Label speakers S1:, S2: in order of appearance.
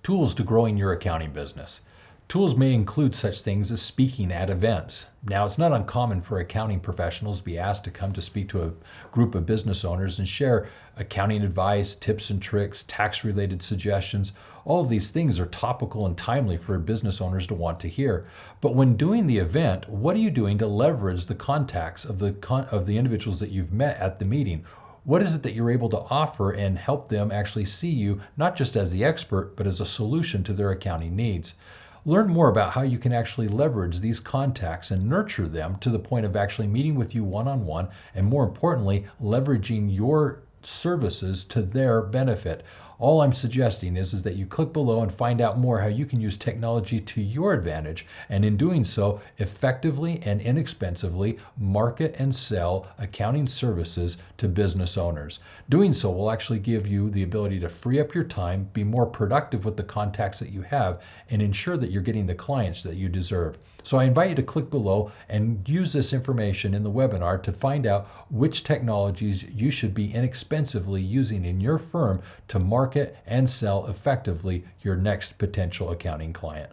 S1: Tools to growing your accounting business. Tools may include such things as speaking at events. Now, it's not uncommon for accounting professionals to be asked to come to speak to a group of business owners and share accounting advice, tips and tricks, tax-related suggestions. All of these things are topical and timely for business owners to want to hear. But when doing the event, what are you doing to leverage the contacts of the individuals that you've met at the meeting? What is it that you're able to offer and help them actually see you not just as the expert, but as a solution to their accounting needs? Learn more about how you can actually leverage these contacts and nurture them to the point of actually meeting with you one-on-one, and more importantly, leveraging your services to their benefit. All I'm suggesting is that you click below and find out more how you can use technology to your advantage, and in doing so, effectively and inexpensively market and sell accounting services to business owners. Doing so will actually give you the ability to free up your time, be more productive with the contacts that you have, and ensure that you're getting the clients that you deserve. So I invite you to click below and use this information in the webinar to find out which technologies you should be inexpensively using in your firm to market and sell effectively your next potential accounting client.